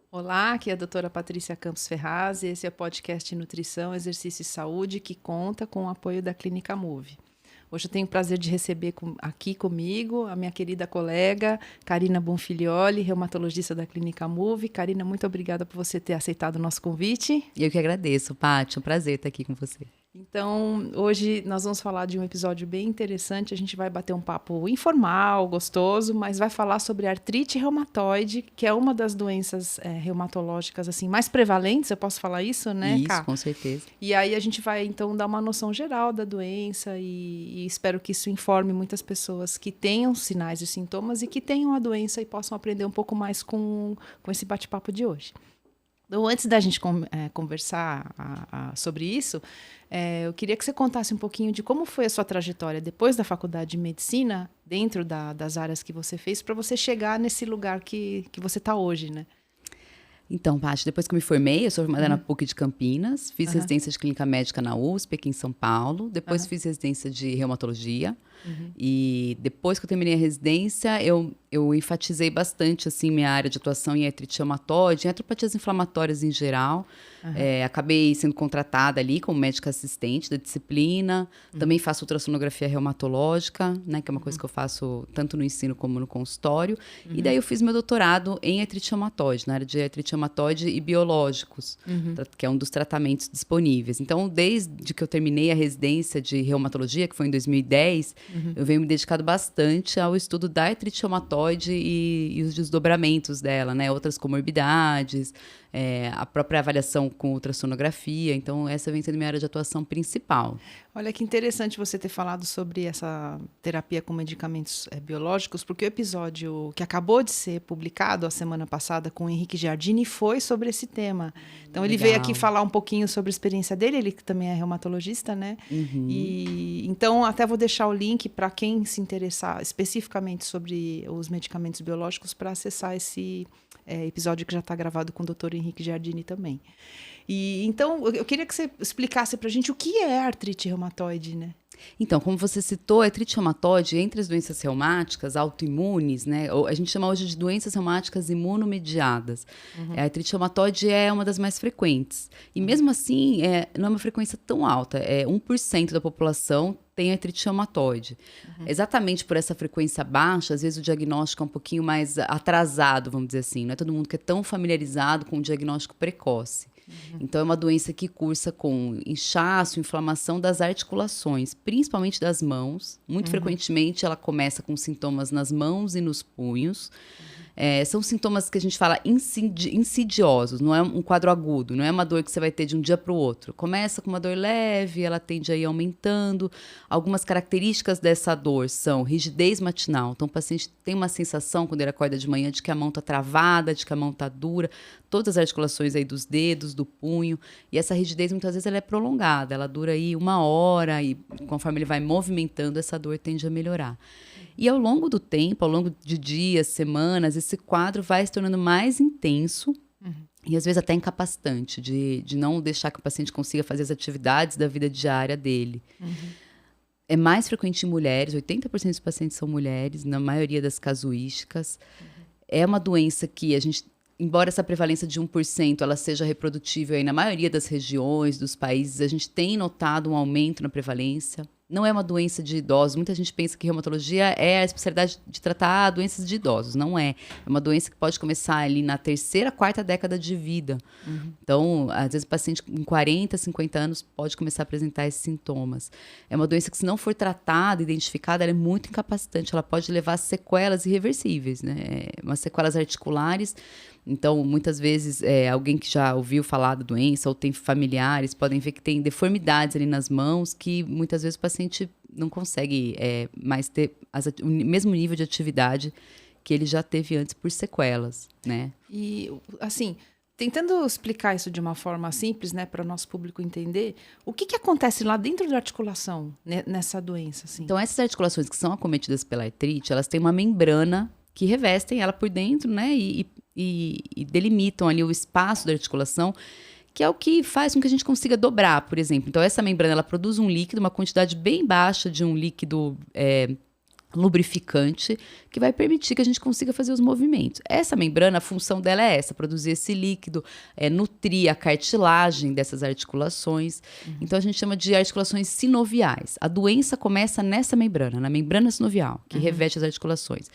Olá, aqui é a doutora Patrícia Campos Ferraz e esse é o podcast Nutrição, Exercício e Saúde que conta com o apoio da Clínica Move. Hoje eu tenho o prazer de receber aqui comigo a minha querida colega Karina Bonfilioli, reumatologista da Clínica Move. Karina, muito obrigada por você ter aceitado o nosso convite. Eu que agradeço, Paty, é um prazer estar aqui com você. Então, hoje nós vamos falar de um episódio bem interessante. A gente vai bater um papo informal, gostoso, mas vai falar sobre artrite reumatoide, que é uma das doenças reumatológicas assim mais prevalentes, eu posso falar isso, né, Isso, Ká? com certeza. E aí a gente vai, então, dar uma noção geral da doença e espero que isso informe muitas pessoas que tenham sinais e sintomas e que tenham a doença e possam aprender um pouco mais com esse bate-papo de hoje. Então, antes da gente conversar sobre isso, eu queria que você contasse um pouquinho de como foi a sua trajetória depois da faculdade de medicina, dentro das áreas que você fez, para você chegar nesse lugar que você está hoje, né? Então, Paty, depois que eu me formei, eu sou formada na PUC de Campinas, fiz residência de clínica médica na USP, aqui em São Paulo, depois fiz residência de reumatologia, e depois que eu terminei a residência, eu enfatizei bastante, assim, minha área de atuação em artrite reumatoide, em artropatias inflamatórias em geral. Acabei sendo contratada ali como médica assistente da disciplina. Também faço ultrassonografia reumatológica, né, que é uma coisa que eu faço tanto no ensino como no consultório. E daí eu fiz meu doutorado em artrite reumatoide, na área de artrite reumatoide e biológicos, que é um dos tratamentos disponíveis. Então, desde que eu terminei a residência de reumatologia, que foi em 2010, eu venho me dedicado bastante ao estudo da artrite reumatoide e os desdobramentos dela, né? Outras comorbidades, a própria avaliação com ultrassonografia. Então, essa vem sendo minha área de atuação principal. Olha que interessante você ter falado sobre essa terapia com medicamentos biológicos, porque o episódio que acabou de ser publicado a semana passada com o Henrique Giardini foi sobre esse tema. Então, ele veio aqui falar um pouquinho sobre a experiência dele, ele que também é reumatologista, né? E então, até vou deixar o link para quem se interessar especificamente sobre os medicamentos biológicos para acessar esse episódio que já está gravado com o Dr. Henrique Giardini também. E então, eu queria que você explicasse para a gente o que é artrite reumatoide, né? Então, como você citou, a artrite reumatoide, entre as doenças reumáticas autoimunes, né? A gente chama hoje de doenças reumáticas imunomediadas. A artrite reumatoide é uma das mais frequentes. E mesmo assim, não é uma frequência tão alta. 1% da população tem artrite reumatoide. Exatamente por essa frequência baixa, às vezes o diagnóstico é um pouquinho mais atrasado, vamos dizer assim. Não é todo mundo que é tão familiarizado com o diagnóstico precoce. Então, é uma doença que cursa com inchaço, inflamação das articulações, principalmente das mãos. Muito frequentemente, ela começa com sintomas nas mãos e nos punhos. São sintomas que a gente fala insidiosos, não é um quadro agudo, não é uma dor que você vai ter de um dia para o outro. Começa com uma dor leve, ela tende a ir aumentando. Algumas características dessa dor são rigidez matinal. Então, o paciente tem uma sensação, quando ele acorda de manhã, de que a mão está travada, de que a mão está dura. Todas as articulações aí dos dedos, do punho. E essa rigidez, muitas vezes, ela é prolongada. Ela dura aí 1 hora e, conforme ele vai movimentando, essa dor tende a melhorar. E ao longo do tempo, ao longo de dias, semanas, esse quadro vai se tornando mais intenso e às vezes até incapacitante, de não deixar que o paciente consiga fazer as atividades da vida diária dele. É mais frequente em mulheres, 80% dos pacientes são mulheres, na maioria das casuísticas. É uma doença que a gente, embora essa prevalência de 1% ela seja reprodutível aí na maioria das regiões, dos países, a gente tem notado um aumento na prevalência. Não é uma doença de idosos. Muita gente pensa que reumatologia é a especialidade de tratar doenças de idosos. Não é. É uma doença que pode começar ali na 3ª, 4ª década de vida. Então, às vezes o paciente com 40, 50 anos pode começar a apresentar esses sintomas. É uma doença que, se não for tratada, identificada, ela é muito incapacitante. Ela pode levar a sequelas irreversíveis, né? Umas sequelas articulares. Então, muitas vezes, alguém que já ouviu falar da doença ou tem familiares podem ver que tem deformidades ali nas mãos que muitas vezes o paciente não consegue mais ter o mesmo nível de atividade que ele já teve antes por sequelas, né? E, assim, tentando explicar isso de uma forma simples, né, para o nosso público entender, o que acontece lá dentro da articulação, né, nessa doença, assim? Então, essas articulações que são acometidas pela artrite, elas têm uma membrana que revestem ela por dentro, né, e delimitam ali o espaço da articulação, que é o que faz com que a gente consiga dobrar, por exemplo. Então, essa membrana, ela produz um líquido, uma quantidade bem baixa de um líquido lubrificante que vai permitir que a gente consiga fazer os movimentos. Essa membrana, a função dela é essa, produzir esse líquido, nutrir a cartilagem dessas articulações. Então, a gente chama de articulações sinoviais. A doença começa nessa membrana, na membrana sinovial, que reveste as articulações.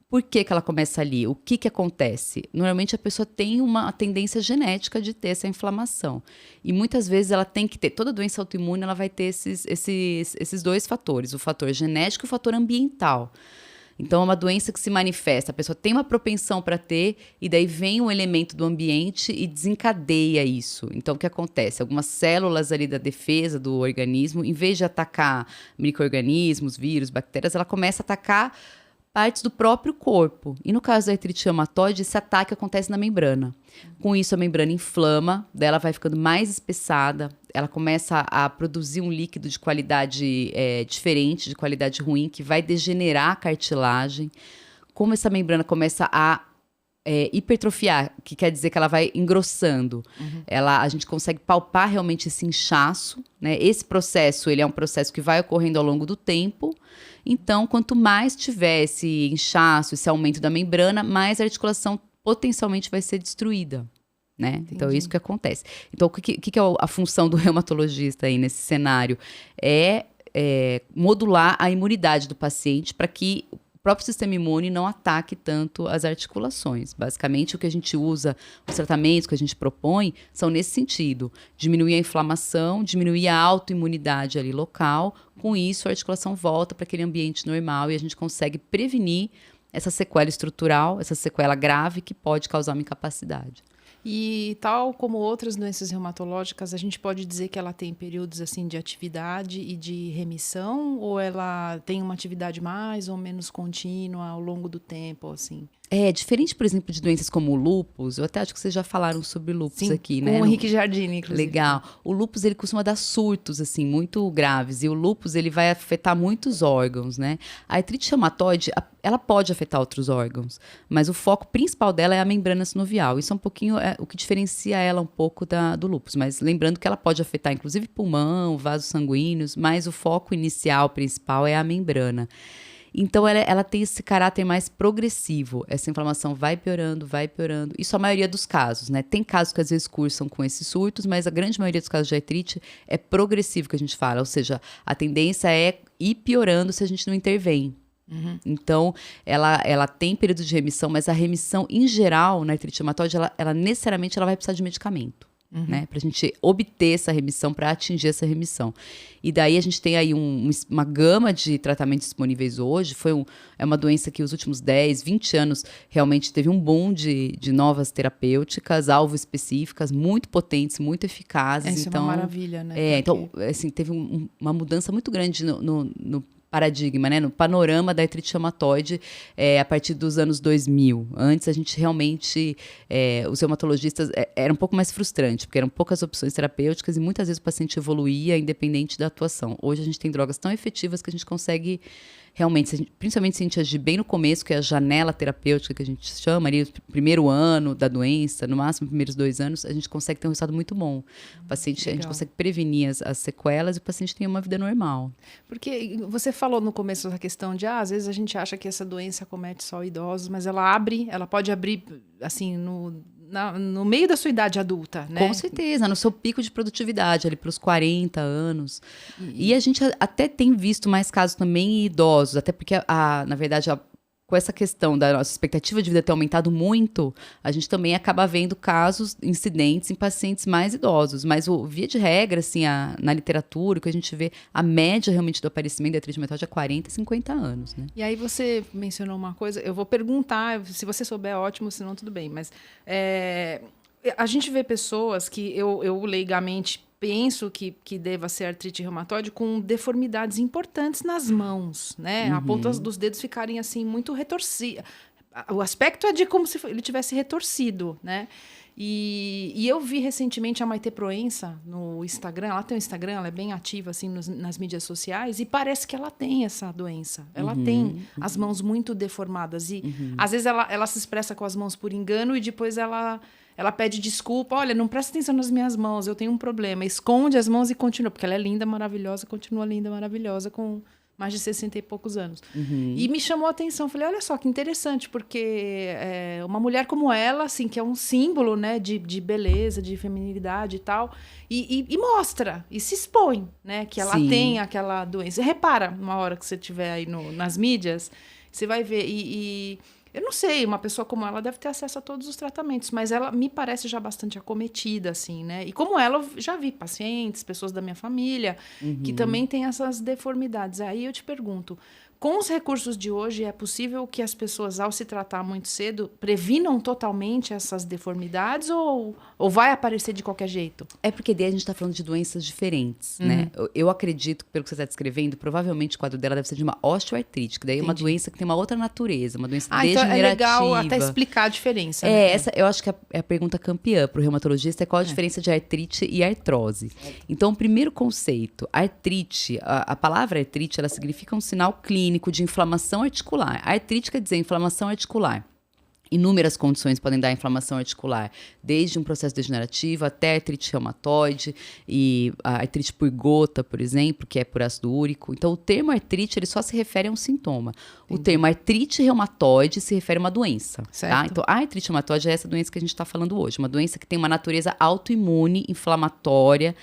Por que ela começa ali? O que acontece? Normalmente a pessoa tem uma tendência genética de ter essa inflamação. E muitas vezes ela tem que ter, toda doença autoimune ela vai ter esses dois fatores, o fator genético e o fator ambiental. Então é uma doença que se manifesta, a pessoa tem uma propensão para ter e daí vem um elemento do ambiente e desencadeia isso. Então o que acontece? Algumas células ali da defesa do organismo, em vez de atacar micro-organismos, vírus, bactérias, ela começa a atacar partes do próprio corpo. E no caso da artrite reumatoide, esse ataque acontece na membrana. Com isso, a membrana inflama, daí ela vai ficando mais espessada, ela começa a produzir um líquido de qualidade diferente, de qualidade ruim, que vai degenerar a cartilagem. Como essa membrana começa a hipertrofiar, que quer dizer que ela vai engrossando. A gente consegue palpar realmente esse inchaço, né? Esse processo, ele é um processo que vai ocorrendo ao longo do tempo. Então, quanto mais tiver esse inchaço, esse aumento da membrana, mais a articulação potencialmente vai ser destruída, né? Então, é isso que acontece. Então, o que é a função do reumatologista aí nesse cenário? Modular a imunidade do paciente para que o próprio sistema imune não ataque tanto as articulações. Basicamente, o que a gente usa, os tratamentos que a gente propõe, são nesse sentido. Diminuir a inflamação, diminuir a autoimunidade ali local. Com isso, a articulação volta para aquele ambiente normal e a gente consegue prevenir essa sequela estrutural, essa sequela grave que pode causar uma incapacidade. E tal como outras doenças reumatológicas, a gente pode dizer que ela tem períodos assim de atividade e de remissão, ou ela tem uma atividade mais ou menos contínua ao longo do tempo, assim? Diferente, por exemplo, de doenças como o lúpus, eu até acho que vocês já falaram sobre lúpus aqui, né? Com o Henrique Giardini, inclusive. Legal. O lúpus, ele costuma dar surtos, assim, muito graves, e o lúpus, ele vai afetar muitos órgãos, né? A artrite reumatoide, ela pode afetar outros órgãos, mas o foco principal dela é a membrana sinovial. Isso é um pouquinho o que diferencia ela um pouco do lúpus, mas lembrando que ela pode afetar, inclusive, pulmão, vasos sanguíneos, mas o foco inicial, principal, é a membrana. Então, ela tem esse caráter mais progressivo. Essa inflamação vai piorando. Isso a maioria dos casos, né? Tem casos que às vezes cursam com esses surtos, mas a grande maioria dos casos de artrite é progressivo, que a gente fala. Ou seja, a tendência é ir piorando se a gente não intervém. Então, ela tem período de remissão, mas a remissão, em geral, na artrite reumatoide, ela necessariamente vai precisar de medicamento. Né, para a gente obter essa remissão, para atingir essa remissão. E daí a gente tem aí uma gama de tratamentos disponíveis hoje. É uma doença que os últimos 10, 20 anos realmente teve um boom de novas terapêuticas, alvo específicas, muito potentes, muito eficazes. Isso é uma maravilha, né? Então, assim, teve uma mudança muito grande no paradigma, né, no panorama da artrite reumatoide a partir dos anos 2000. Antes, a gente realmente, os reumatologistas, era um pouco mais frustrante, porque eram poucas opções terapêuticas e muitas vezes o paciente evoluía independente da atuação. Hoje, a gente tem drogas tão efetivas que a gente consegue realmente, principalmente se a gente agir bem no começo, que é a janela terapêutica que a gente chama, ali, o primeiro ano da doença, no máximo, os primeiros 2 anos, a gente consegue ter um resultado muito bom. O paciente, a gente consegue prevenir as sequelas e o paciente tem uma vida normal. Porque você falou no começo da questão de, às vezes a gente acha que essa doença acomete só idosos, mas ela pode abrir, assim, no meio da sua idade adulta, né? Com certeza, no seu pico de produtividade, ali para os 40 anos. E a gente até tem visto mais casos também em idosos, até porque, na verdade, com essa questão da nossa expectativa de vida ter aumentado muito, a gente também acaba vendo casos, incidentes em pacientes mais idosos. Mas, via de regra, assim, na literatura, o que a gente vê, a média realmente do aparecimento da artrite reumatoide é 40 e 50 anos, né? E aí você mencionou uma coisa, eu vou perguntar, se você souber, ótimo, senão tudo bem. Mas a gente vê pessoas que eu leigamente penso que deva ser artrite reumatoide com deformidades importantes nas mãos, né? A ponta dos dedos ficarem assim muito retorcidas. O aspecto é de como se ele tivesse retorcido, né? E eu vi recentemente a Maite Proença no Instagram. Ela tem um Instagram, ela é bem ativa assim nas mídias sociais e parece que ela tem essa doença. Ela tem as mãos muito deformadas e às vezes ela se expressa com as mãos por engano e depois ela pede desculpa. Olha, não presta atenção nas minhas mãos, eu tenho um problema. Esconde as mãos e continua, porque ela é linda, maravilhosa, continua linda, maravilhosa com mais de 60 e poucos anos. E me chamou a atenção. Falei, olha só que interessante, porque uma mulher como ela, assim, que é um símbolo, né, de beleza, de feminilidade e tal, e mostra, e se expõe, né, que ela tem aquela doença. Repara, uma hora que você estiver aí nas mídias, você vai ver. Eu não sei, uma pessoa como ela deve ter acesso a todos os tratamentos, mas ela me parece já bastante acometida, assim, né? E como ela, eu já vi pacientes, pessoas da minha família, que também têm essas deformidades. Aí eu te pergunto, com os recursos de hoje, é possível que as pessoas, ao se tratar muito cedo, previnam totalmente essas deformidades ou vai aparecer de qualquer jeito? É porque daí a gente está falando de doenças diferentes, né? Eu acredito que, pelo que você está descrevendo, provavelmente o quadro dela deve ser de uma osteoartrite, que daí é uma doença que tem uma outra natureza, uma doença degenerativa. Então é legal até explicar a diferença. Né? Essa eu acho que é a pergunta campeã para o reumatologista, é qual a diferença de artrite e artrose. Então, o primeiro conceito, artrite, a palavra artrite, ela significa um sinal clínico de inflamação articular. A artrite quer dizer inflamação articular. Inúmeras condições podem dar inflamação articular, desde um processo degenerativo até artrite reumatoide e a artrite por gota, por exemplo, que é por ácido úrico. Então, o termo artrite ele só se refere a um sintoma. O termo artrite reumatoide se refere a uma doença. Tá? Então, a artrite reumatoide é essa doença que a gente está falando hoje. Uma doença que tem uma natureza autoimune, inflamatória,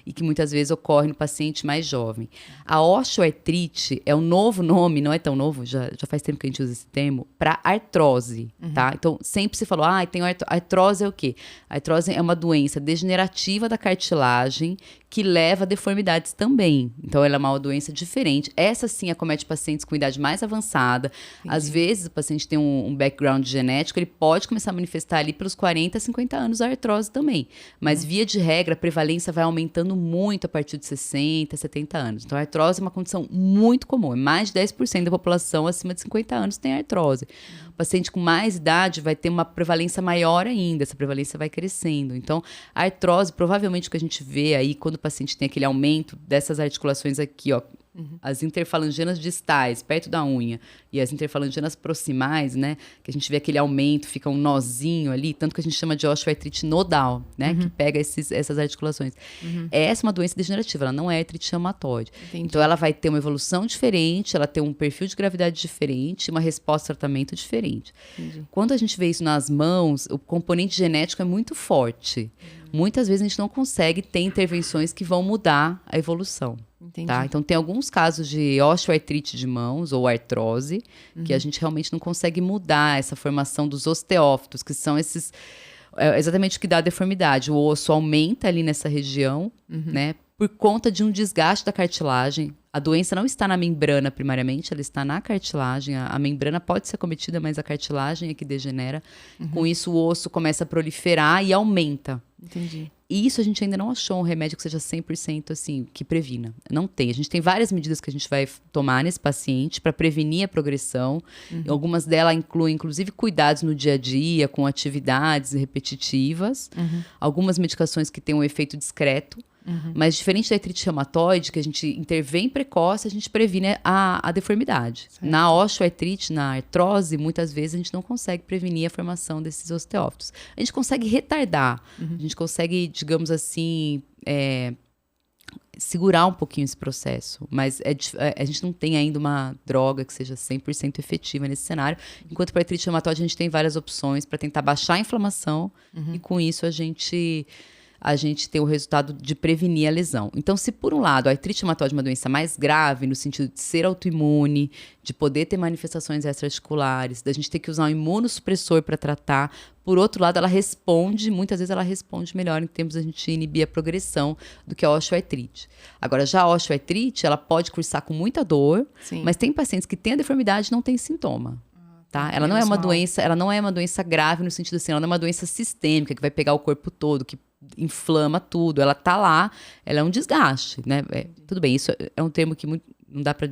e que muitas vezes ocorre no paciente mais jovem. A osteoartrite é um novo nome, não é tão novo, já faz tempo que a gente usa esse termo, para artrose, tá? Então, sempre se falou, tem artrose é o quê? A artrose é uma doença degenerativa da cartilagem que leva a deformidades também. Então, ela é uma doença diferente. Essa, sim, acomete pacientes com idade mais avançada. Entendi. Às vezes, o paciente tem um background genético, ele pode começar a manifestar ali pelos 40, 50 anos a artrose também. Mas, via de regra, a prevalência vai aumentando muito a partir de 60, 70 anos. Então, a artrose é uma condição muito comum. Mais de 10% da população acima de 50 anos tem artrose. O paciente com mais idade vai ter uma prevalência maior ainda. Essa prevalência vai crescendo. Então, a artrose, provavelmente o que a gente vê aí, quando o paciente tem aquele aumento dessas articulações aqui, ó, as interfalangianas distais, perto da unha, e as interfalangianas proximais, né, que a gente vê aquele aumento, fica um nozinho ali, tanto que a gente chama de osteoartrite nodal, né, que pega essas articulações. Essa é uma doença degenerativa, ela não é artrite reumatoide. Entendi. Então, ela vai ter uma evolução diferente, ela tem um perfil de gravidade diferente, uma resposta ao tratamento diferente. Entendi. Quando a gente vê isso nas mãos, o componente genético é muito forte. Muitas vezes a gente não consegue ter intervenções que vão mudar a evolução. Tá? Então, tem alguns casos de osteoartrite de mãos ou artrose que a gente realmente não consegue mudar essa formação dos osteófitos, que são esses... exatamente o que dá a deformidade. O osso aumenta ali nessa região, né? Por conta de um desgaste da cartilagem. A doença não está na membrana primariamente, ela está na cartilagem. A membrana pode ser acometida, mas a cartilagem é que degenera. Com isso, o osso começa a proliferar e aumenta. Entendi. E isso a gente ainda não achou um remédio que seja 100% assim, que previna. Não tem. A gente tem várias medidas que a gente vai tomar nesse paciente para prevenir a progressão. Algumas delas incluem, inclusive, cuidados no dia a dia, com atividades repetitivas. Algumas medicações que têm um efeito discreto. Mas diferente da artrite reumatoide, que a gente intervém precoce, a gente previne a deformidade. Certo. Na osteoartrite, na artrose, muitas vezes a gente não consegue prevenir a formação desses osteófitos. A gente consegue retardar, a gente consegue, digamos assim, segurar um pouquinho esse processo. Mas a gente não tem ainda uma droga que seja 100% efetiva nesse cenário. Enquanto para a artrite reumatoide, a gente tem várias opções para tentar baixar a inflamação e com isso a gente tem o resultado de prevenir a lesão. Então, se por um lado a artrite reumatoide é uma doença mais grave, no sentido de ser autoimune, de poder ter manifestações extraarticulares, da gente ter que usar um imunossupressor para tratar, por outro lado, muitas vezes ela responde melhor em termos de a gente inibir a progressão do que a osteoartrite. Agora, já a osteoartrite, ela pode cursar com muita dor, mas tem pacientes que têm a deformidade e não têm sintoma. Tá? Ela não é uma doença grave no sentido assim, ela não é uma doença sistêmica que vai pegar o corpo todo, que inflama tudo. Ela tá lá, ela é um desgaste, né? Tudo bem, isso é um termo que não dá para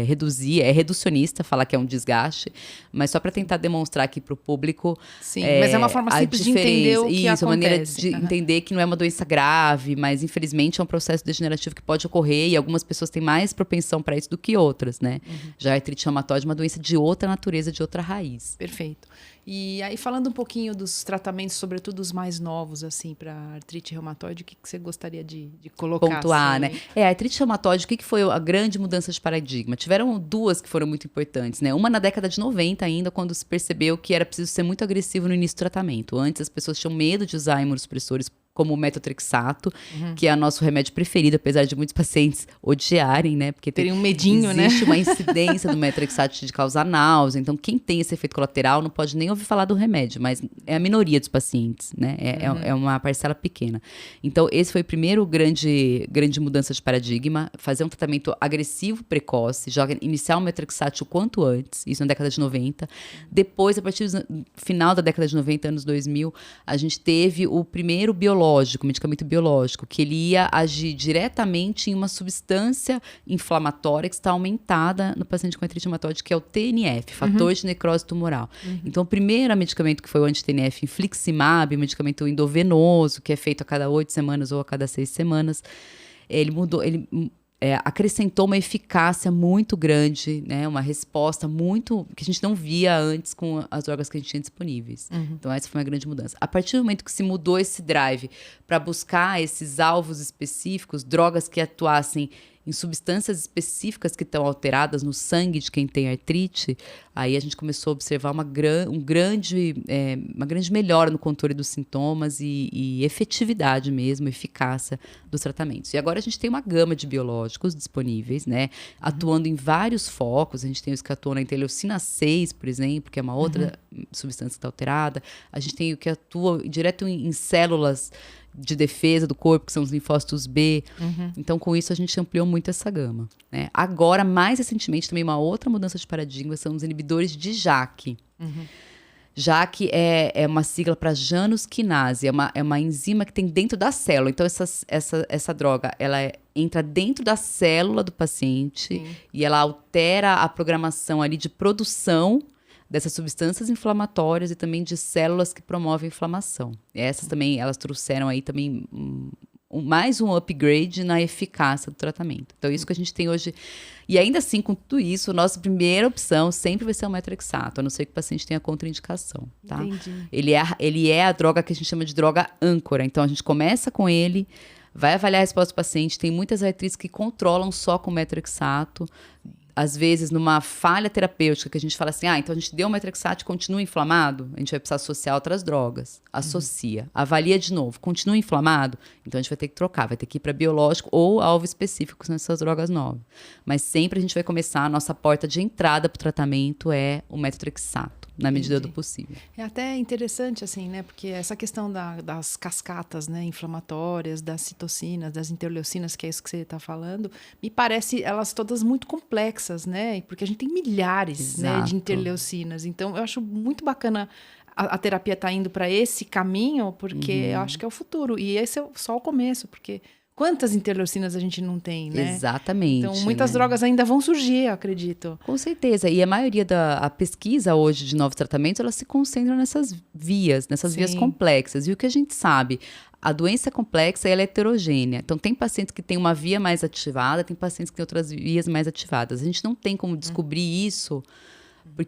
reduzir, é reducionista falar que é um desgaste, mas só para tentar demonstrar aqui para o público. Sim, mas é uma forma simples de entender o que acontece. Uma maneira de entender que não é uma doença grave, mas infelizmente é um processo degenerativo que pode ocorrer e algumas pessoas têm mais propensão para isso do que outras, né? Já a artrite reumatoide é uma doença de outra natureza, de outra raiz. Perfeito. E aí, falando um pouquinho dos tratamentos, sobretudo os mais novos, assim, para artrite reumatoide, o que você gostaria de colocar? Pontuar, assim? né? A artrite reumatoide, o que foi a grande mudança de paradigma? Tiveram duas que foram muito importantes, né? Uma na década de 90 ainda, quando se percebeu que era preciso ser muito agressivo no início do tratamento. Antes, as pessoas tinham medo de usar imunossupressores como o metotrexato, que é o nosso remédio preferido, apesar de muitos pacientes odiarem, né? Porque Teria um medinho, né? Existe uma incidência do metotrexato de causar náusea. Então, quem tem esse efeito colateral não pode nem ouvir falar do remédio, mas é a minoria dos pacientes, né? É uma parcela pequena. Então, esse foi o primeiro grande mudança de paradigma, fazer um tratamento agressivo precoce, iniciar o metotrexato o quanto antes, isso na década de 90. Depois, a partir do final da década de 90, anos 2000, a gente teve o primeiro medicamento biológico, que ele ia agir diretamente em uma substância inflamatória que está aumentada no paciente com artrite reumatoide, que é o TNF, fator de necrose tumoral. Então, o primeiro medicamento que foi o anti-TNF, infliximab, medicamento endovenoso, que é feito a cada 8 semanas ou a cada 6 semanas, ele acrescentou uma eficácia muito grande, né? Uma resposta muito que a gente não via antes com as drogas que a gente tinha disponíveis. Então, essa foi uma grande mudança. A partir do momento que se mudou esse drive para buscar esses alvos específicos, drogas que atuassem em substâncias específicas que estão alteradas no sangue de quem tem artrite, aí a gente começou a observar uma grande melhora no controle dos sintomas e efetividade mesmo, eficácia dos tratamentos. E agora a gente tem uma gama de biológicos disponíveis, né? Atuando em vários focos. A gente tem os que atuam na interleucina 6, por exemplo, que é uma outra substância que está alterada. A gente tem o que atua direto em células de defesa do corpo, que são os linfócitos B. Então, com isso, a gente ampliou muito essa gama, né? Agora, mais recentemente, também uma outra mudança de paradigma são os inibidores de JAK. JAK é uma sigla para Janus quinase, é uma enzima que tem dentro da célula. Então, essa droga, ela entra dentro da célula do paciente e ela altera a programação ali de produção dessas substâncias inflamatórias e também de células que promovem inflamação. E essas também, elas trouxeram aí também mais um upgrade na eficácia do tratamento. Então, isso que a gente tem hoje. E ainda assim, com tudo isso, nossa primeira opção sempre vai ser o metotrexato, a não ser que o paciente tenha contraindicação, tá? Entendi. Ele é a droga que a gente chama de droga âncora. Então, a gente começa com ele, vai avaliar a resposta do paciente. Tem muitas artrites que controlam só com metotrexato. Às vezes, numa falha terapêutica, que a gente fala assim, então a gente deu o metotrexato e continua inflamado, a gente vai precisar associar outras drogas. Associa, avalia de novo, continua inflamado, então a gente vai ter que trocar, vai ter que ir para biológico ou alvo específico nessas drogas novas. Mas sempre a gente vai começar, a nossa porta de entrada para o tratamento é o metotrexato, na medida do possível. É até interessante, assim, né? Porque essa questão das cascatas, né, inflamatórias, das citocinas, das interleucinas, que é isso que você está falando, me parece elas todas muito complexas, né? Porque a gente tem milhares, né, de interleucinas. Então, eu acho muito bacana a terapia estar indo para esse caminho, porque eu acho que é o futuro. E esse é só o começo, porque quantas interleucinas a gente não tem, né? Exatamente. Então, muitas drogas ainda vão surgir, eu acredito. Com certeza. E a maioria da pesquisa hoje de novos tratamentos, ela se concentra nessas vias complexas. E o que a gente sabe? A doença complexa, ela é heterogênea. Então, tem pacientes que têm uma via mais ativada, tem pacientes que têm outras vias mais ativadas. A gente não tem como descobrir isso,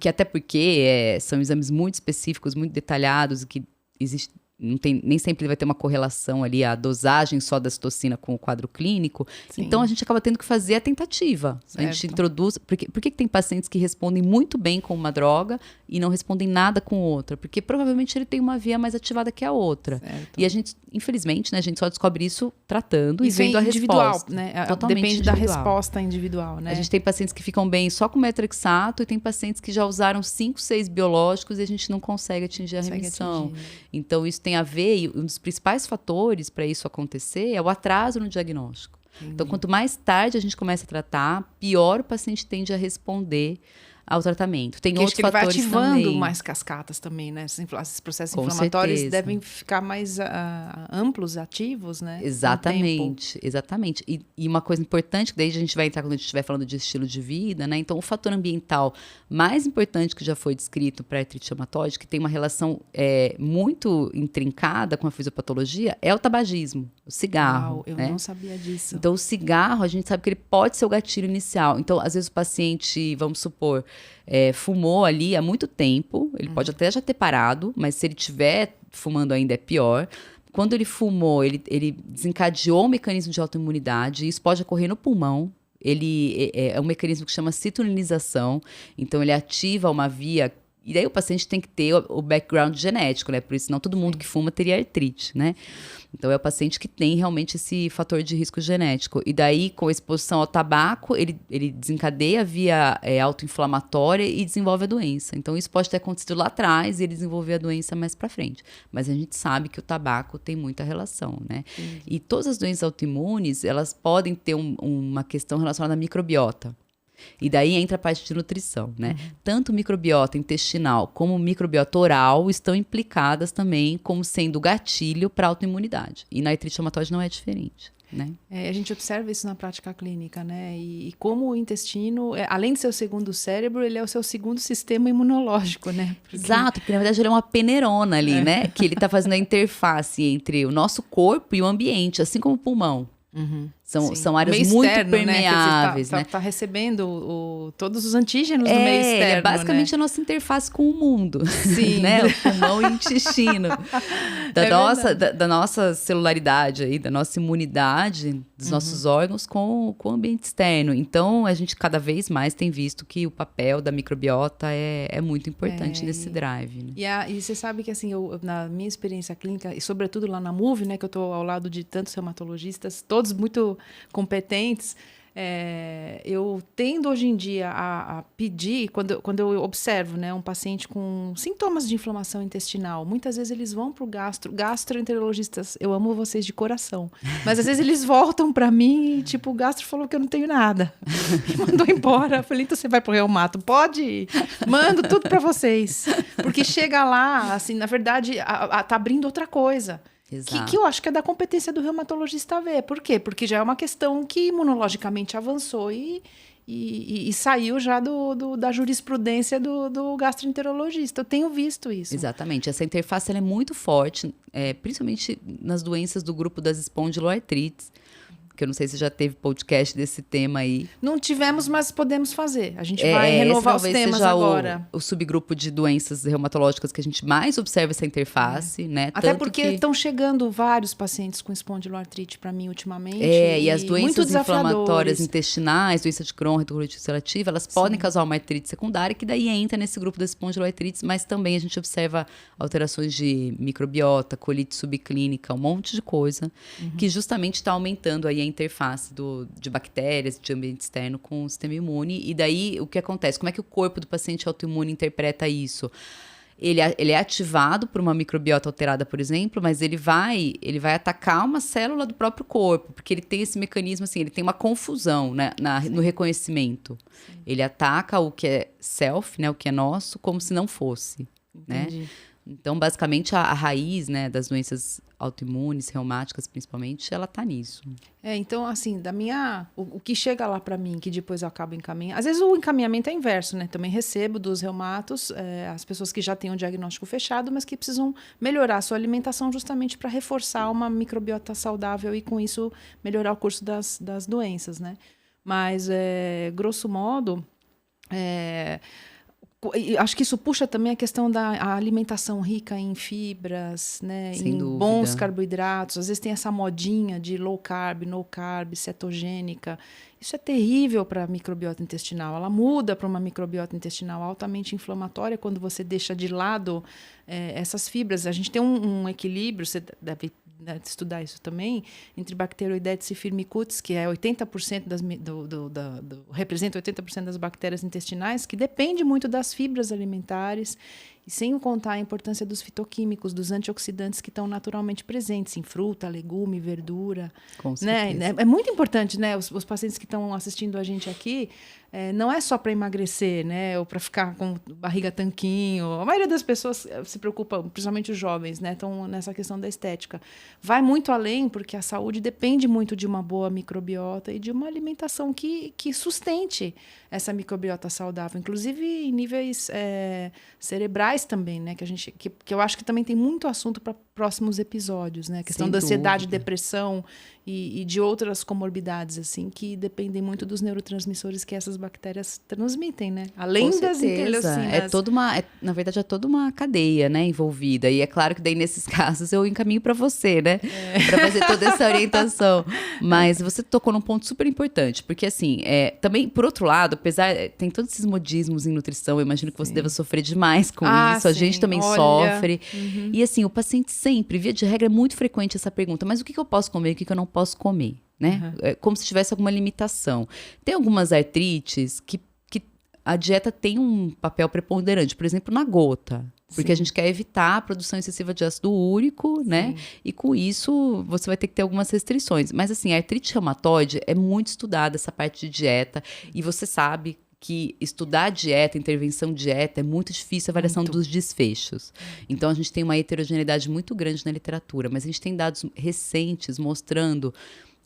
até porque são exames muito específicos, muito detalhados, que existe. Nem sempre vai ter uma correlação ali, a dosagem só da citocina com o quadro clínico. Sim. Então, a gente acaba tendo que fazer a tentativa. Certo. A gente introduz... Por que tem pacientes que respondem muito bem com uma droga e não respondem nada com outra? Porque provavelmente ele tem uma via mais ativada que a outra. Certo. E a gente, infelizmente, né, a gente só descobre isso tratando e vendo a resposta. Né? Totalmente depende individual. Da resposta individual, né? A gente tem pacientes que ficam bem só com metotrexato e tem pacientes que já usaram 5, 6 biológicos e a gente não consegue atingir a remissão. Então, isso tem a ver, e um dos principais fatores para isso acontecer é o atraso no diagnóstico. Então, quanto mais tarde a gente começa a tratar, pior o paciente tende a responder ao tratamento. Tem outros fatores também. Ele vai ativando mais cascatas também, né? Esses processos inflamatórios devem ficar mais amplos, ativos, né? Exatamente, exatamente. E uma coisa importante, que daí a gente vai entrar quando a gente estiver falando de estilo de vida, né? Então, o fator ambiental mais importante que já foi descrito para a artrite reumatoide, que tem uma relação muito intrincada com a fisiopatologia, é o tabagismo, o cigarro. Eu não sabia disso. Então, o cigarro, a gente sabe que ele pode ser o gatilho inicial. Então, às vezes o paciente, vamos supor, fumou ali há muito tempo, ele pode até já ter parado, mas se ele estiver fumando ainda é pior. Quando ele fumou, ele desencadeou um mecanismo de autoimunidade, isso pode ocorrer no pulmão. Ele é um mecanismo que chama citronilização, então ele ativa uma via. E daí o paciente tem que ter o background genético, né? Por isso, não todo mundo que fuma teria artrite, né? Então, é o paciente que tem realmente esse fator de risco genético. E daí, com a exposição ao tabaco, ele desencadeia a via autoinflamatória e desenvolve a doença. Então, isso pode ter acontecido lá atrás e ele desenvolver a doença mais pra frente. Mas a gente sabe que o tabaco tem muita relação, né? E todas as doenças autoimunes, elas podem ter uma questão relacionada à microbiota. E daí entra a parte de nutrição, né? Tanto microbiota intestinal como microbiota oral estão implicadas também como sendo gatilho para a autoimunidade. E na artrite reumatoide não é diferente, né? A gente observa isso na prática clínica, né? E como o intestino, além de ser o segundo cérebro, ele é o seu segundo sistema imunológico, né? Exato, porque na verdade ele é uma peneirona ali, né? Que ele está fazendo a interface entre o nosso corpo e o ambiente, assim como o pulmão. São áreas meio muito externo, permeáveis, né? Tá recebendo todos os antígenos do meio externo, ele é basicamente, né? a nossa interface com o mundo. Sim. Né? O pulmão e o intestino. Da nossa celularidade, aí, da nossa imunidade, dos nossos órgãos com o ambiente externo. Então, a gente cada vez mais tem visto que o papel da microbiota é muito importante nesse drive. Né? E você sabe que, assim, na minha experiência clínica, e sobretudo lá na MUV, né, que eu estou ao lado de tantos reumatologistas, todos muito competentes, eu tendo hoje em dia a pedir, quando eu observo, né, um paciente com sintomas de inflamação intestinal, muitas vezes eles vão para o gastroenterologistas, eu amo vocês de coração, mas às vezes eles voltam para mim e tipo, o gastro falou que eu não tenho nada, me mandou embora. Eu falei, então você vai para o reumato? Pode ir, mando tudo para vocês, porque chega lá, assim, na verdade, tá abrindo outra coisa. Que eu acho que é da competência do reumatologista ver. Por quê? Porque já é uma questão que imunologicamente avançou e saiu já da jurisprudência do gastroenterologista. Eu tenho visto isso. Exatamente. Essa interface ela é muito forte, principalmente nas doenças do grupo das espondiloartrites. Que eu não sei se já teve podcast desse tema aí. Não tivemos, mas podemos fazer. A gente vai renovar os temas agora. O subgrupo de doenças reumatológicas que a gente mais observa essa interface, né? Até porque estão chegando vários pacientes com espondiloartrite para mim ultimamente. E as doenças inflamatórias intestinais, doença de Crohn, retocolite ulcerativa, elas podem causar uma artrite secundária, que daí entra nesse grupo das espondiloartrites, mas também a gente observa alterações de microbiota, colite subclínica, um monte de coisa, que justamente está aumentando aí a interface de bactérias, de ambiente externo com o sistema imune. E daí, o que acontece? Como é que o corpo do paciente autoimune interpreta isso? Ele é ativado por uma microbiota alterada, por exemplo, mas ele vai atacar uma célula do próprio corpo, porque ele tem esse mecanismo, assim, ele tem uma confusão, né, no reconhecimento. Sim. Ele ataca o que é self, né, o que é nosso, como se não fosse. Entendi. Né? Então, basicamente, a raiz, né, das doenças autoimunes, reumáticas principalmente, ela tá nisso. Então, assim, o que chega lá para mim, que depois eu acabo encaminhando... Às vezes o encaminhamento é inverso, né? Também recebo dos reumatos as pessoas que já têm um diagnóstico fechado, mas que precisam melhorar a sua alimentação justamente para reforçar uma microbiota saudável e, com isso, melhorar o curso das doenças, né? Mas, grosso modo... acho que isso puxa também a questão da alimentação rica em fibras, né? Sem dúvida. Bons carboidratos. Às vezes tem essa modinha de low carb, no carb, cetogênica. Isso é terrível para a microbiota intestinal. Ela muda para uma microbiota intestinal altamente inflamatória quando você deixa de lado essas fibras. A gente tem um equilíbrio, você deve estudar isso também, entre Bacteroidetes e Firmicutes, que é 80% representa 80% das bactérias intestinais, que depende muito das fibras alimentares, e sem contar a importância dos fitoquímicos, dos antioxidantes que estão naturalmente presentes em fruta, legume, verdura. Com certeza. Né? É muito importante, né? Os pacientes que estão assistindo a gente aqui, não é só para emagrecer, né? Ou para ficar com barriga tanquinho. A maioria das pessoas se preocupa, principalmente os jovens, né? Estão nessa questão da estética. Vai muito além, porque a saúde depende muito de uma boa microbiota e de uma alimentação que sustente essa microbiota saudável, inclusive em níveis cerebrais, sociais também, né? Que eu acho que também tem muito assunto para próximos episódios, né? A questão da ansiedade, depressão e de outras comorbidades, assim, que dependem muito dos neurotransmissores que essas bactérias transmitem, né? Além das interleucinas. Na verdade, é toda uma cadeia, né, envolvida. E é claro que daí, nesses casos, eu encaminho para você, né? Para fazer toda essa orientação. Mas você tocou num ponto super importante, porque assim, também, por outro lado, tem todos esses modismos em nutrição, eu imagino que você deva sofrer demais com isso, a gente também sofre. E assim, o paciente sempre, via de regra, é muito frequente essa pergunta, mas o que eu posso comer, o que eu não posso comer, né? É como se tivesse alguma limitação. Tem algumas artrites que a dieta tem um papel preponderante, por exemplo, na gota. Porque a gente quer evitar a produção excessiva de ácido úrico, né? E com isso, você vai ter que ter algumas restrições. Mas assim, a artrite reumatoide é muito estudada, essa parte de dieta. E você sabe que estudar dieta, intervenção dieta, é muito difícil a avaliação dos desfechos. Então, a gente tem uma heterogeneidade muito grande na literatura. Mas a gente tem dados recentes mostrando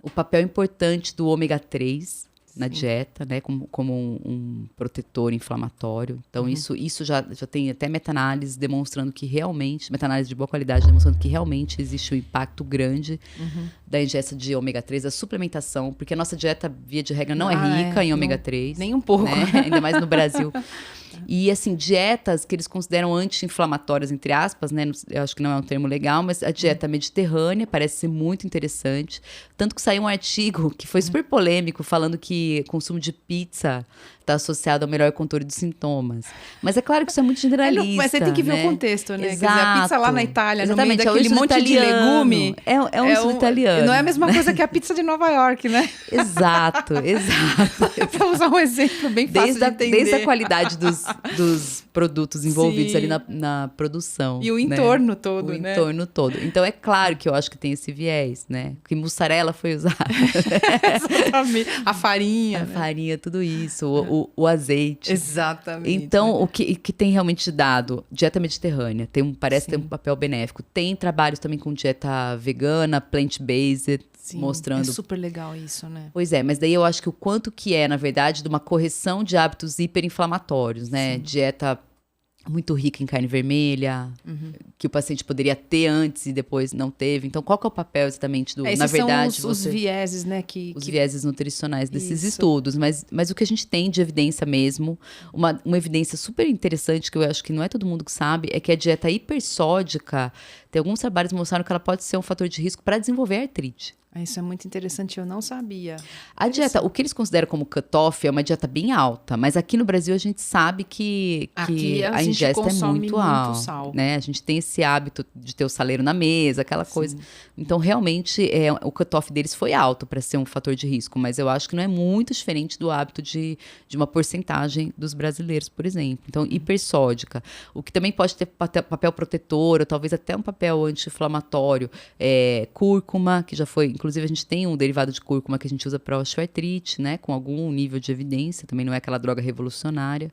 o papel importante do ômega 3, na dieta, né, como um protetor inflamatório. Então, isso já tem até meta-análise demonstrando que realmente, meta-análise de boa qualidade, demonstrando que realmente existe um impacto grande da ingesta de ômega 3, da suplementação, porque a nossa dieta, via de regra, não é rica em ômega 3. Nem um pouco. Né? Ainda mais no Brasil. E, assim, dietas que eles consideram anti-inflamatórias, entre aspas, né? Eu acho que não é um termo legal, mas a dieta mediterrânea parece ser muito interessante. Tanto que saiu um artigo que foi super polêmico, falando que o consumo de pizza está associado ao melhor controle dos sintomas. Mas é claro que isso é muito generalista. Mas você tem que ver, né, o contexto, né? Exato. Quer dizer, a pizza lá na Itália, exatamente, no meio daquele monte de legume. É um estilo italiano. Não é a mesma coisa que a pizza de Nova York, né? Exato. Para usar um exemplo bem fácil de entender. Desde a qualidade dos produtos envolvidos ali na produção. E o entorno todo, né? O entorno todo. Então, é claro que eu acho que tem esse viés, né? Que mussarela foi usada. Exatamente. A farinha. A farinha, tudo isso. O azeite. Exatamente. Então, o que tem realmente dado? Dieta mediterrânea. Parece ter um papel benéfico. Tem trabalhos também com dieta vegana, plant-based. Sim, mostrando. É super legal isso, né? Pois é, mas daí eu acho que o quanto que é, na verdade, de uma correção de hábitos hiperinflamatórios, né? Sim. Dieta muito rica em carne vermelha, que o paciente poderia ter antes e depois não teve. Então, qual que é o papel exatamente do... na verdade, são os vieses, né? Os vieses nutricionais desses estudos. Mas o que a gente tem de evidência mesmo, uma evidência super interessante, que eu acho que não é todo mundo que sabe, é que a dieta hipersódica, tem alguns trabalhos que mostraram que ela pode ser um fator de risco para desenvolver artrite. Isso é muito interessante, eu não sabia. A dieta, o que eles consideram como cutoff é uma dieta bem alta, mas aqui no Brasil a gente sabe que a ingesta é muito alta. Sal. Né? A gente tem esse hábito de ter o saleiro na mesa, aquela coisa. Então, realmente, o cutoff deles foi alto para ser um fator de risco, mas eu acho que não é muito diferente do hábito de uma porcentagem dos brasileiros, por exemplo. Então, hipersódica. O que também pode ter papel protetor, ou talvez até um papel anti-inflamatório. Cúrcuma, que já foi... Inclusive, a gente tem um derivado de cúrcuma que a gente usa para osteoartrite, né? Com algum nível de evidência. Também não é aquela droga revolucionária.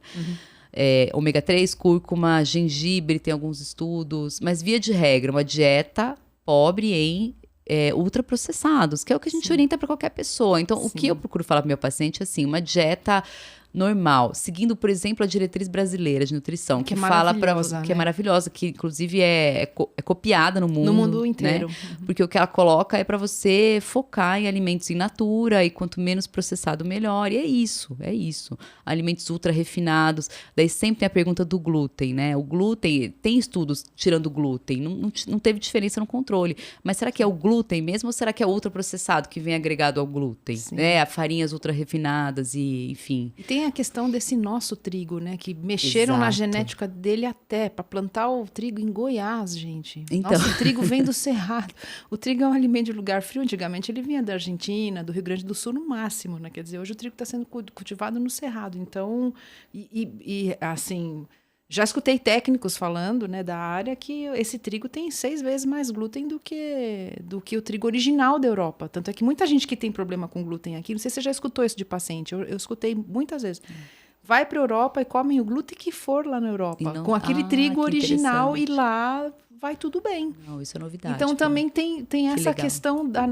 Ômega 3, cúrcuma, gengibre, tem alguns estudos. Mas, via de regra, uma dieta pobre em ultraprocessados, que é o que a gente orienta para qualquer pessoa. Então, o que eu procuro falar para o meu paciente é assim, uma dieta normal, seguindo, por exemplo, a diretriz brasileira de nutrição, que fala que é maravilhosa, que inclusive é copiada no mundo inteiro. Né? Porque o que ela coloca é para você focar em alimentos in natura e quanto menos processado, melhor. E é isso. Alimentos ultra refinados. Daí sempre tem a pergunta do glúten, né? O glúten, tem estudos tirando o glúten, não teve diferença no controle. Mas será que é o glúten mesmo ou será que é ultraprocessado que vem agregado ao glúten? Né? A farinhas ultra refinadas e enfim. E tem a questão desse nosso trigo, né? Que mexeram na genética dele até para plantar o trigo em Goiás, gente. Então. Nossa, o trigo vem do Cerrado. O trigo é um alimento de lugar frio. Antigamente ele vinha da Argentina, do Rio Grande do Sul no máximo, né? Quer dizer, hoje o trigo está sendo cultivado no Cerrado. Então, assim, já escutei técnicos falando, né, da área que esse trigo tem 6 vezes mais glúten do que o trigo original da Europa. Tanto é que muita gente que tem problema com glúten aqui, não sei se você já escutou isso de paciente, eu escutei muitas vezes. Vai para a Europa e comem o glúten que for lá na Europa, com aquele trigo original e lá vai tudo bem. Não, isso é novidade. Então também tem essa questão da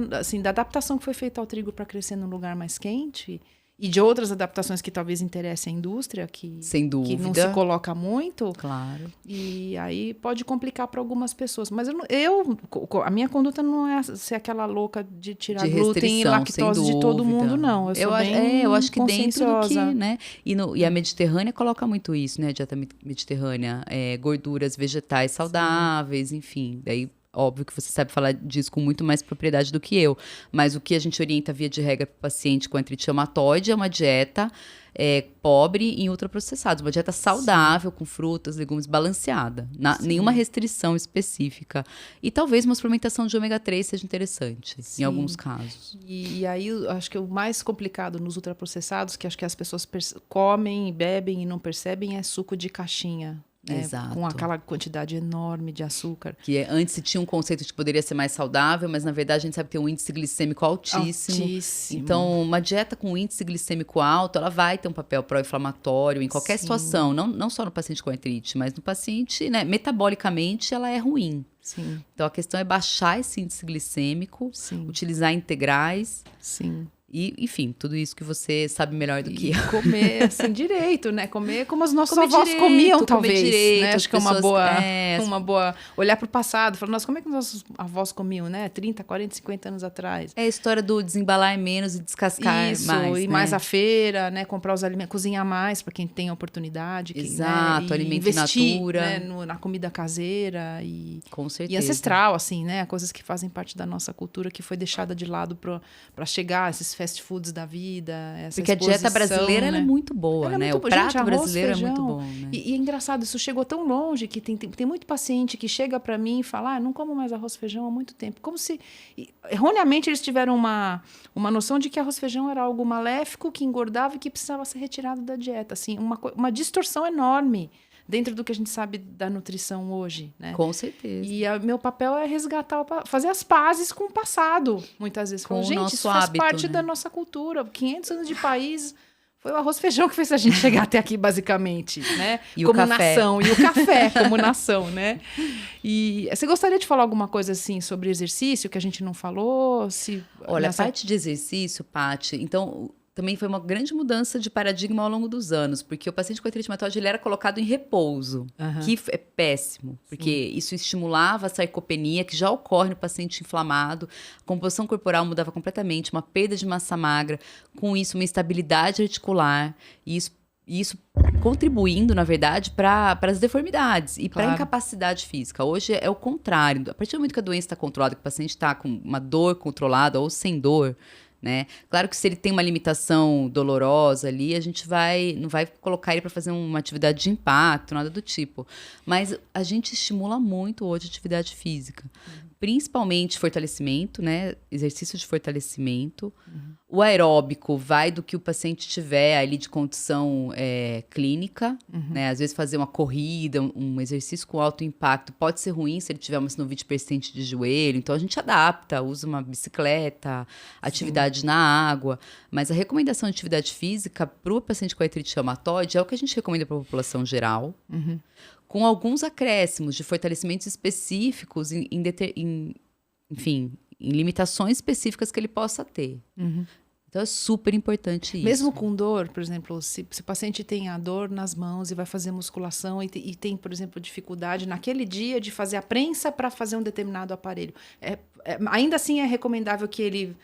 adaptação que foi feita ao trigo para crescer num lugar mais quente E de outras adaptações que talvez interessem a indústria, Sem que dúvida. não se coloca muito. Claro. E aí pode complicar para algumas pessoas. Mas a minha conduta não é ser aquela louca de tirar De glúten e restrição, lactose sem de todo dúvida. mundo, não. Eu acho que dentro do que, conscienciosa. né? E a Mediterrânea coloca muito isso, né? A dieta mediterrânea. Gorduras vegetais saudáveis, enfim. Daí, óbvio que você sabe falar disso com muito mais propriedade do que eu. Mas o que a gente orienta via de regra para o paciente com artrite reumatoide é uma dieta pobre em ultraprocessados. Uma dieta saudável, com frutas, legumes, balanceada. Nenhuma restrição específica. E talvez uma suplementação de ômega 3 seja interessante, em alguns casos. E aí, eu acho que o mais complicado nos ultraprocessados, que acho que as pessoas comem, bebem e não percebem, é suco de caixinha. Exato. Com aquela quantidade enorme de açúcar. Que antes se tinha um conceito de que poderia ser mais saudável, mas na verdade a gente sabe que tem um índice glicêmico altíssimo. Então, uma dieta com índice glicêmico alto, ela vai ter um papel pró-inflamatório em qualquer situação. Não só no paciente com artrite, mas no paciente, né, metabolicamente, ela é ruim. Sim. Então, a questão é baixar esse índice glicêmico, utilizar integrais. Sim. E, enfim, tudo isso que você sabe melhor do que eu. Comer, assim, direito, né? Comer como os nossos avós comiam, talvez. Direito, né? Acho que é uma boa... Olhar para o passado, falar, nossa, como é que os nossos avós comiam, né? 30, 40, 50 anos atrás. É a história do desembalar menos e descascar mais. Isso, ir mais à feira, né? Comprar os alimentos, cozinhar mais para quem tem a oportunidade. Exato, né? alimento investir, in natura. Né? Na comida caseira e... Com certeza. E ancestral, assim, né? Coisas que fazem parte da nossa cultura, que foi deixada de lado para chegar a esses fast foods da vida. Porque a dieta brasileira ela é muito boa, né? O prato brasileiro é muito bom. Né? E é engraçado, isso chegou tão longe que tem muito paciente que chega para mim e fala, não como mais arroz e feijão há muito tempo. Como se, erroneamente, eles tiveram uma noção de que arroz e feijão era algo maléfico, que engordava e que precisava ser retirado da dieta. Assim, uma distorção enorme dentro do que a gente sabe da nutrição hoje, né? Com certeza. E meu papel é resgatar, fazer as pazes com o passado, muitas vezes. Com gente, isso faz parte da nossa cultura. 500 anos de país, foi o arroz e feijão que fez a gente chegar até aqui, basicamente, né? E como o café. nação. E o café como nação, né? E você gostaria de falar alguma coisa, assim, sobre exercício, que a gente não falou? Olha, a parte de exercício, Paty, então... Também foi uma grande mudança de paradigma ao longo dos anos, porque o paciente com artrite reumatoide ele era colocado em repouso, que é péssimo, porque isso estimulava a sarcopenia, que já ocorre no paciente inflamado, a composição corporal mudava completamente, uma perda de massa magra, com isso uma instabilidade articular, e isso contribuindo, na verdade, para as deformidades e para a incapacidade física. Hoje é o contrário, a partir do momento que a doença está controlada, que o paciente está com uma dor controlada ou sem dor, né? Claro que se ele tem uma limitação dolorosa ali, a gente não vai colocar ele para fazer uma atividade de impacto, nada do tipo. Mas a gente estimula muito hoje a atividade física. Principalmente fortalecimento, né? Exercício de fortalecimento. O aeróbico vai do que o paciente tiver ali de condição clínica, né? Às vezes fazer uma corrida, um exercício com alto impacto pode ser ruim se ele tiver uma sinovite persistente de joelho. Então, a gente adapta, usa uma bicicleta, atividade na água. Mas a recomendação de atividade física para o paciente com artrite reumatoide é o que a gente recomenda para a população geral. Com alguns acréscimos de fortalecimentos específicos enfim, em limitações específicas que ele possa ter. Então, é super importante isso. Mesmo com dor, por exemplo, se o paciente tem a dor nas mãos e vai fazer musculação e tem, por exemplo, dificuldade naquele dia de fazer a prensa para fazer um determinado aparelho, ainda assim é recomendável que ele...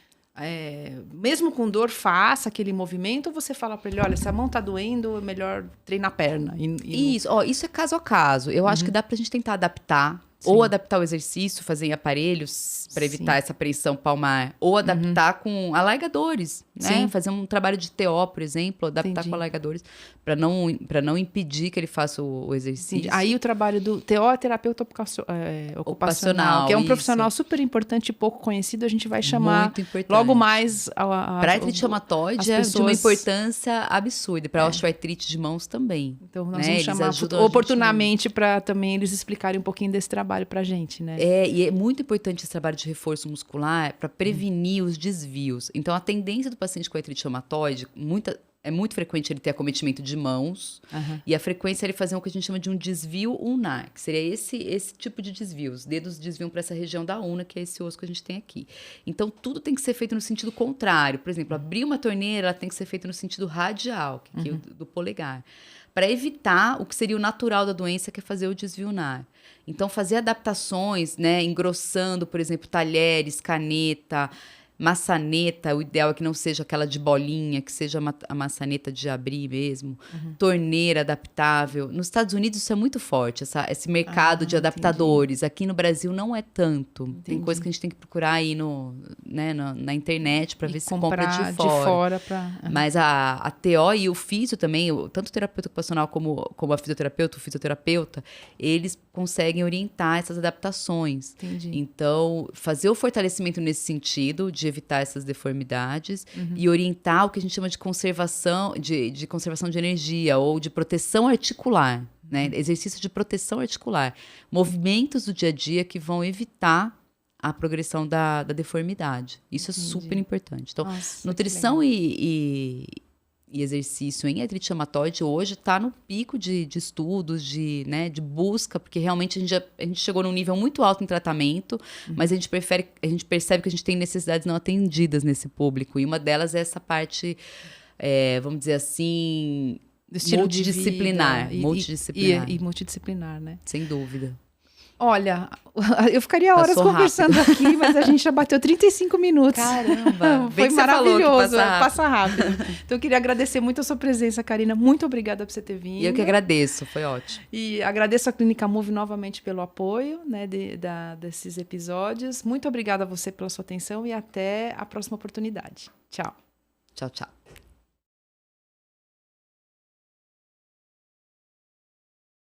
mesmo com dor, faça aquele movimento, ou você fala para ele, olha, se a mão tá doendo, é melhor treinar a perna. Isso é caso a caso. Eu acho que dá pra gente tentar adaptar, ou adaptar o exercício, fazer em aparelhos para evitar essa pressão palmar, ou adaptar com alargadores, né? Fazer um trabalho de TO, por exemplo, adaptar com alargadores, para não impedir que ele faça o exercício. Entendi. Aí o trabalho do TO é terapeuta ocupacional, que é um profissional super importante e pouco conhecido, a gente vai chamar logo mais para artrite reumatoide é de uma importância absurda, para osteoartrite de mãos também. Então nós vamos chamar oportunamente para também eles explicarem um pouquinho desse trabalho pra gente, né? E é muito importante esse trabalho de reforço muscular para prevenir os desvios. Então, a tendência do paciente com artrite reumatoide, é muito frequente ele ter acometimento de mãos. E a frequência é ele fazer o que a gente chama de um desvio ulnar, que seria esse tipo de desvio. Os dedos desviam para essa região da ulna, que é esse osso que a gente tem aqui. Então, tudo tem que ser feito no sentido contrário. Por exemplo, abrir uma torneira, ela tem que ser feita no sentido radial, que aqui é do polegar. Para evitar o que seria o natural da doença, que é fazer o desvio ulnar. Então, fazer adaptações, né, engrossando, por exemplo, talheres, caneta, maçaneta, o ideal é que não seja aquela de bolinha, que seja a maçaneta de abrir mesmo. Torneira adaptável. Nos Estados Unidos isso é muito forte, esse mercado de adaptadores. Entendi. Aqui no Brasil não é tanto. Entendi. Tem coisa que a gente tem que procurar aí na internet para ver se compra de fora. Mas a TO e o físio também, tanto o terapeuta ocupacional como a fisioterapeuta, o fisioterapeuta, eles conseguem orientar essas adaptações. Entendi. Então, fazer o fortalecimento nesse sentido, de evitar essas deformidades e orientar o que a gente chama de conservação de conservação de energia ou de proteção articular, né? Exercício de proteção articular, movimentos do dia a dia que vão evitar a progressão da deformidade. Isso é super importante. Então, nossa, nutrição e exercício em artrite reumatoide hoje está no pico de estudos, de busca, porque realmente a gente chegou num nível muito alto em tratamento, mas a gente percebe que a gente tem necessidades não atendidas nesse público. E uma delas é essa parte, vamos dizer assim, multidisciplinar. E multidisciplinar, né? Sem dúvida. Olha, eu ficaria horas conversando aqui, mas a gente já bateu 35 minutos. Caramba! Foi maravilhoso, passa rápido. Então eu queria agradecer muito a sua presença, Karina. Muito obrigada por você ter vindo. E eu que agradeço, foi ótimo. E agradeço a Clínica Move novamente pelo apoio, né, desses episódios. Muito obrigada a você pela sua atenção e até a próxima oportunidade. Tchau. Tchau, tchau.